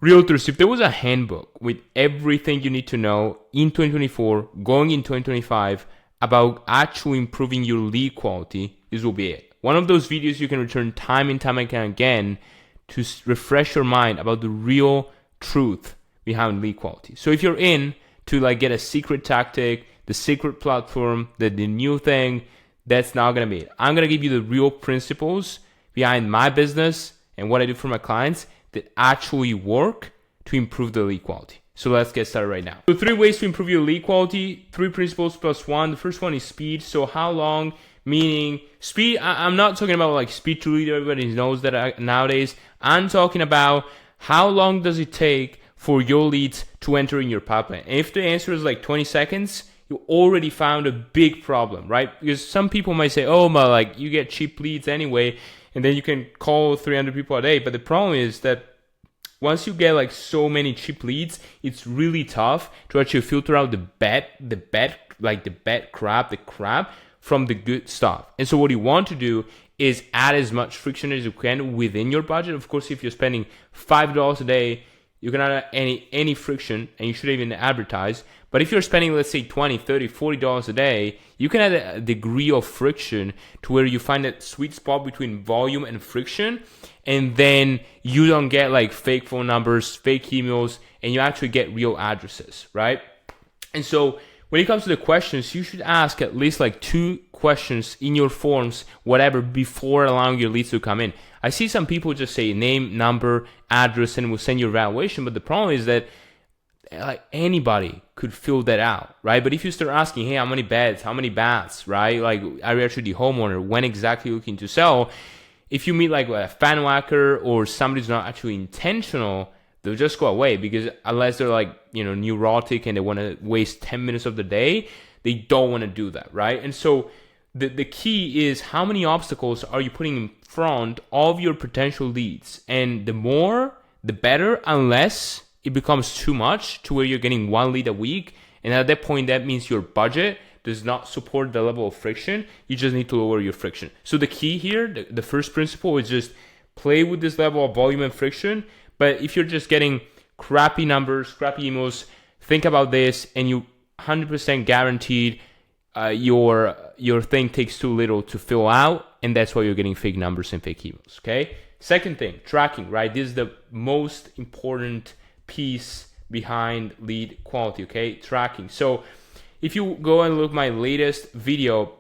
Realtors, if there was a handbook with everything you need to know in 2024, going in 2025 about actually improving your lead quality, this will be it. One of those videos you can return time and time again to refresh your mind about the real truth behind lead quality. So if you're in to like get a secret tactic, the secret platform, the new thing, that's not going to be it. I'm going to give you the real principles behind my business and what I do for my clients that actually work to improve the lead quality. So let's get started right now. So 3 ways to improve your lead quality, 3 principles plus 1. The first one is speed. So how long, meaning speed, I'm not talking about like speed to lead, everybody knows that nowadays. I'm talking about how long does it take for your leads to enter in your pipeline. And if the answer is like 20 seconds, you already found a big problem, right? Because some people might say, oh, but like you get cheap leads anyway, and then you can call 300 people a day. But the problem is that once you get like so many cheap leads, it's really tough to actually filter out the bad crap from the good stuff. And so what you want to do is add as much friction as you can within your budget. Of course, if you're spending $5 a day, you cannot add any friction, and you shouldn't even advertise. But if you're spending, let's say, $20, $30, $40 a day, you can add a degree of friction to where you find that sweet spot between volume and friction, and then you don't get like fake phone numbers, fake emails, and you actually get real addresses, right? And so when it comes to the questions, you should ask at least like 2 questions in your forms, whatever, before allowing your leads to come in. I see some people just say name, number, address, and we'll send you a evaluation. But the problem is that like anybody could fill that out, right? But if you start asking, hey, how many beds, how many baths, right? Like, are you actually the homeowner? When exactly looking to sell? If you meet like a fan whacker or somebody who's not actually intentional, they'll just go away, because unless they're like, neurotic and they want to waste 10 minutes of the day, they don't want to do that, right? And so the key is how many obstacles are you putting in front of your potential leads? And the more, the better, unless it becomes too much to where you're getting 1 lead a week. And at that point, that means your budget does not support the level of friction. You just need to lower your friction. So the key here, the first principle is just play with this level of volume and friction. But if you're just getting crappy numbers, crappy emails, think about this, and you 100% guaranteed your thing takes too little to fill out, and that's why you're getting fake numbers and fake emails, okay? Second thing, tracking, right? This is the most important piece behind lead quality, okay? Tracking. So if you go and look my latest video,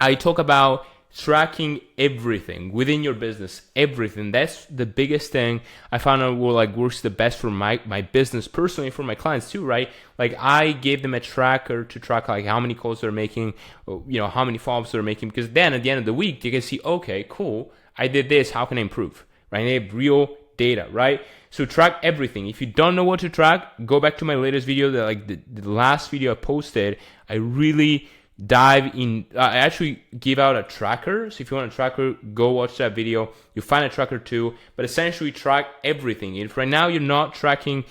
I talk about tracking everything within your business, everything. That's the biggest thing I found out works the best for my business personally, for my clients too, right? Like I gave them a tracker to track like how many calls they're making, how many follow-ups they're making, because then at the end of the week they can see, okay, cool, I did this, how can I improve, right? And they have real data, right? So track everything. If you don't know what to track, go back to my latest video, the last video I posted. I really dive in. I actually give out a tracker. So if you want a tracker, go watch that video. You'll find a tracker too. But essentially track everything. If right now you're not tracking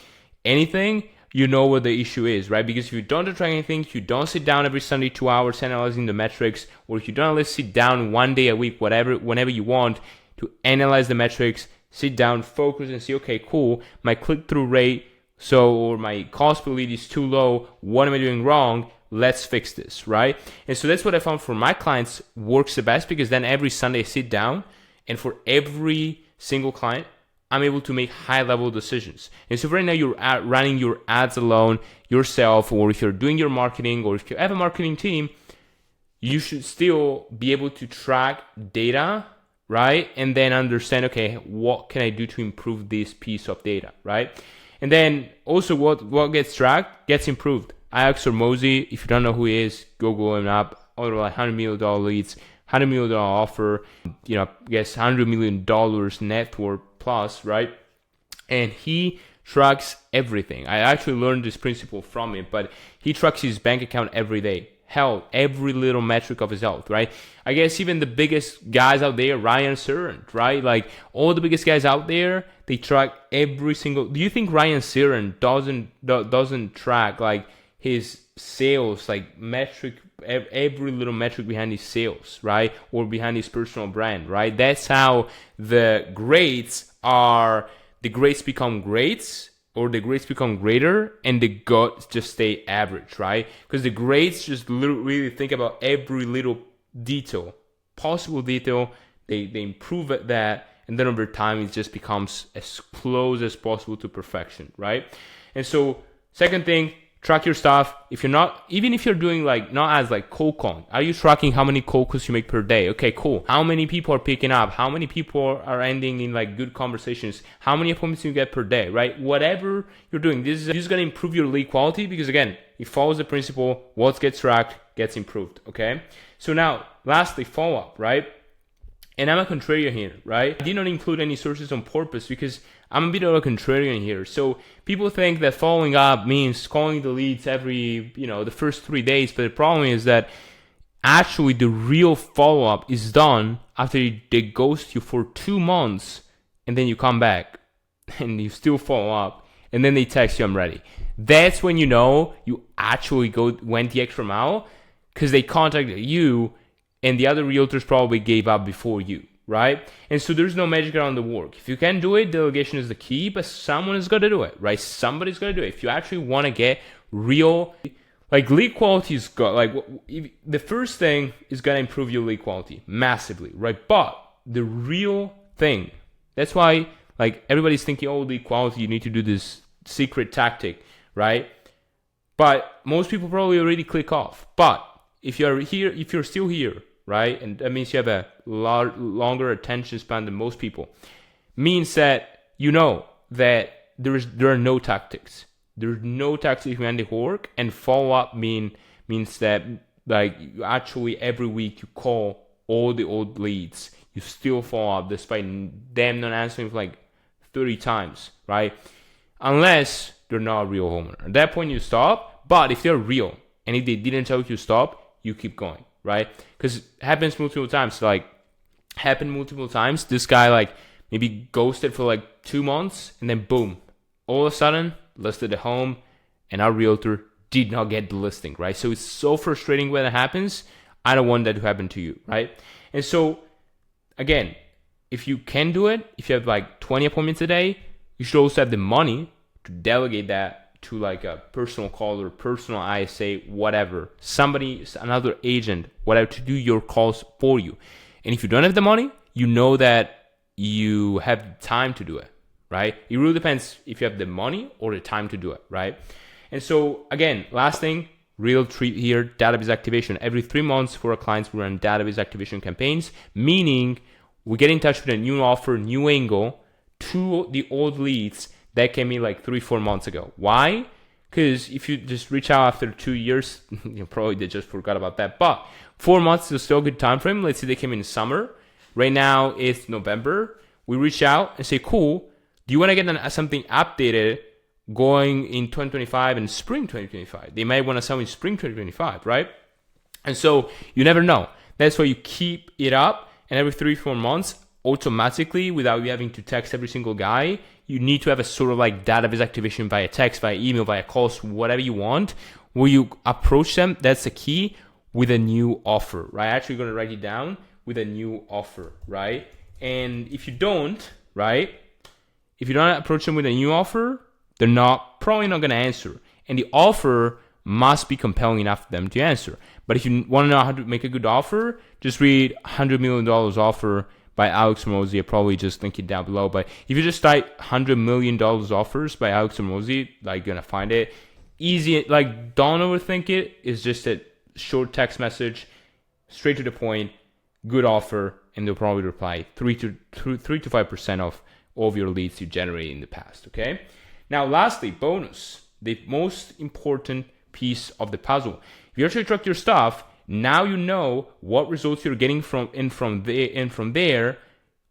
anything, you know what the issue is, right? Because if you don't track anything, if you don't sit down every Sunday 2 hours analyzing the metrics, or if you don't at least sit down 1 day a week, whenever you want to analyze the metrics, sit down, focus, and see, okay, cool, my click-through rate, or my cost per lead is too low. What am I doing wrong? Let's fix this, right? And so that's what I found for my clients works the best, because then every Sunday I sit down, and for every single client, I'm able to make high-level decisions. And so right now you're running your ads alone yourself, or if you're doing your marketing, or if you have a marketing team, you should still be able to track data, right? And then understand, okay, what can I do to improve this piece of data, right? And then also what gets tracked gets improved. Alex Hormozy, if you don't know who he is, Google him up. Over like $100 million leads, $100 million offer, I guess $100 million net worth plus, right? And he tracks everything. I actually learned this principle from him, but he tracks his bank account every day. Health, every little metric of his health, right? I guess even the biggest guys out there, Ryan Serrant, right? Like all the biggest guys out there, they track every single. Do you think Ryan Serrant doesn't track like his sales, like metric, every little metric behind his sales, right? Or behind his personal brand, right? That's how the greats are the greats become greats, or the greats become greater, and the gods just stay average, right? Because the greats just really think about every little detail, possible detail. They improve at that, and then over time it just becomes as close as possible to perfection, right? And so, second thing, track your stuff. If you're not, even if you're doing like not as like cold calling, are you tracking how many cold calls you make per day? Okay, cool. How many people are picking up? How many people are ending in like good conversations? How many appointments you get per day, right? Whatever you're doing, this is going to improve your lead quality, because again, it follows the principle: what gets tracked gets improved. Okay. So now, lastly, follow up, right? And I'm a contrarian here, right? I did not include any sources on purpose because I'm a bit of a contrarian here. So people think that following up means calling the leads every, the first 3 days. But the problem is that actually the real follow-up is done after they ghost you for 2 months, and then you come back and you still follow up, and then they text you, I'm ready. That's when you know you actually went the extra mile, because they contacted you and the other realtors probably gave up before you, right? And so there's no magic around the work. If you can do it, delegation is the key, but someone is going to do it, right? Somebody's going to do it. If you actually want to get real, like lead quality is good. Like the first thing is going to improve your lead quality massively, right? But the real thing, that's why like everybody's thinking, oh, lead quality, you need to do this secret tactic, right? But most people probably already click off. But if you're still here, right? And that means you have a longer attention span than most people. Means that you know that there are no tactics. There's no tactics behind the work, and follow up means that like you actually every week you call all the old leads. You still follow up despite them not answering for like 30 times, right? Unless they're not a real homeowner. At that point you stop. But if they're real and if they didn't tell you to stop, you keep going. Right? Because it happens multiple times. This guy like maybe ghosted for like 2 months, and then boom, all of a sudden listed a home, and our realtor did not get the listing, right? So it's so frustrating when it happens. I don't want that to happen to you, right? And so again, if you can do it, if you have like 20 appointments a day, you should also have the money to delegate that to like a personal call or personal ISA, whatever, another agent, whatever, to do your calls for you. And if you don't have the money, you know that you have time to do it, right? It really depends if you have the money or the time to do it, right? And so again, last thing, real treat here, database activation. Every 3 months for our clients, we run database activation campaigns, meaning we get in touch with a new offer, new angle to the old leads that came in like 3-4 months ago. Why? Because if you just reach out after 2 years, probably they just forgot about that. But 4 months is still a good time frame. Let's say they came in summer. Right now it's November. We reach out and say, cool, do you want to get something updated going in 2025 and spring 2025? They might want to sell in spring 2025, right? And so you never know. That's why you keep it up, and every 3-4 months, automatically, without you having to text every single guy, you need to have a sort of like database activation via text, via email, via calls, whatever you want, where you approach them. That's the key, with a new offer, right? Actually going to write it down, with a new offer, right? And if you don't, right? If you don't approach them with a new offer, they're probably not going to answer. And the offer must be compelling enough for them to answer. But if you want to know how to make a good offer, just read $100 million offer by Alex Hormozi. I'll probably just link it down below. But if you just type $100 million offers by Alex Hormozi, like, you're going to find it. Easy, like, don't overthink it. It's just a short text message, straight to the point, good offer, and they'll probably reply 3 to 5% of all of your leads you generated in the past, okay? Now, lastly, bonus, the most important piece of the puzzle. If you actually track your stuff, now you know what results you're getting from there.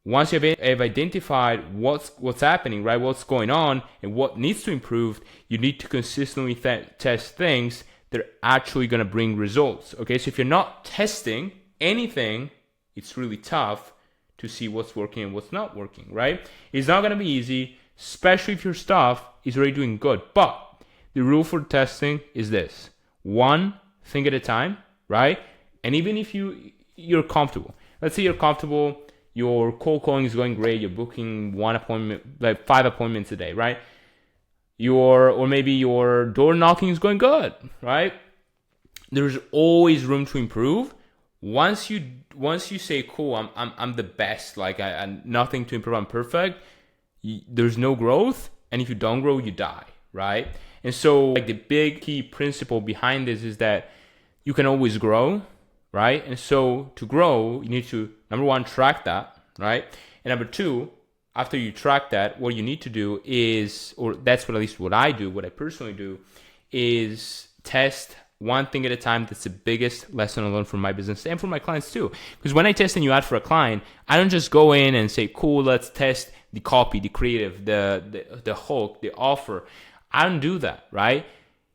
Once you have identified what's happening, right, what's going on and what needs to improve, you need to consistently test things that are actually going to bring results. Okay, so if you're not testing anything, it's really tough to see what's working and what's not working, right? It's not going to be easy, especially if your stuff is already doing good. But the rule for testing is this: one thing at a time, right? And even if you're comfortable, let's say you're comfortable, your cold calling is going great. You're booking 5 appointments a day, right? Or maybe your door knocking is going good, right? There's always room to improve. Once you say, cool, I'm the best, like I nothing to improve, I'm perfect, there's no growth. And if you don't grow, you die, right? And so like the big key principle behind this is that you can always grow, right? And so to grow, you need to, number one, track that, right? And number two, after you track that, what you need to do is, or that's what at least what I do, what I personally do, is test one thing at a time. That's the biggest lesson I learned from my business and from my clients too. Because when I test a new ad for a client, I don't just go in and say, cool, let's test the copy, the creative, the hook, the offer. I don't do that, right?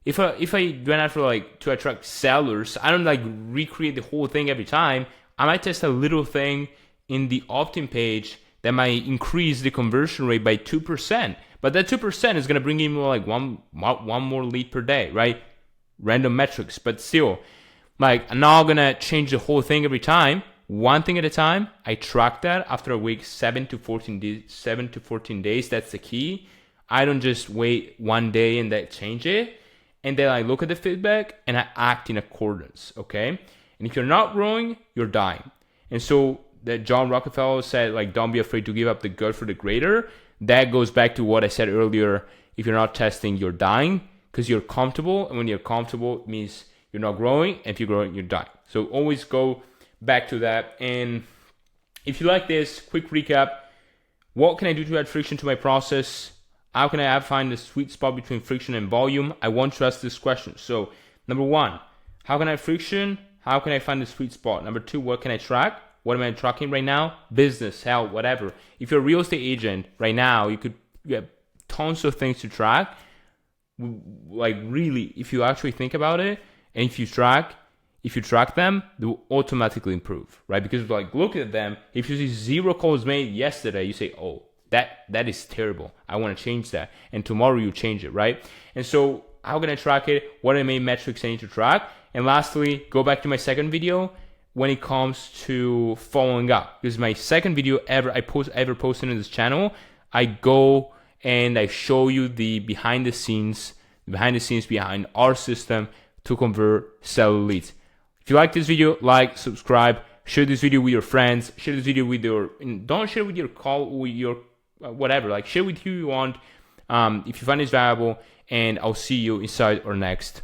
If I do an ad for like to attract sellers, I don't like recreate the whole thing every time. I might test a little thing in the opt-in page that might increase the conversion rate by 2%. But that 2% is going to bring in like one more lead per day, right? Random metrics. But still, like I'm not going to change the whole thing every time. One thing at a time. I track that after a week, 7 to 14 days. That's the key. I don't just wait one day and then change it. And then I look at the feedback and I act in accordance, okay? And if you're not growing, you're dying. And so that John Rockefeller said, like, don't be afraid to give up the good for the greater. That goes back to what I said earlier. If you're not testing, you're dying because you're comfortable. And when you're comfortable, it means you're not growing. And if you're growing, you're dying. So always go back to that. And if you like this, quick recap. What can I do to add friction to my process? How can I find the sweet spot between friction and volume? I want to ask this question. So number one, how can I have friction? How can I find the sweet spot? Number two, what can I track? What am I tracking right now? Business, health, whatever. If you're a real estate agent right now, you have tons of things to track. Like really, if you actually think about it, and if you track them, they will automatically improve, right? Because like look at them. If you see 0 calls made yesterday, you say, oh, that is terrible. I want to change that. And tomorrow you change it, right? And so how can I track it? What are the main metrics I need to track? And lastly, go back to my second video when it comes to following up. This is my second video ever posted on this channel. I go and I show you the behind the scenes behind our system to convert seller leads. If you like this video, like, subscribe, share this video with your friends, share this video with don't share with your whatever, like share with who you want. If you find this valuable, and I'll see you inside our next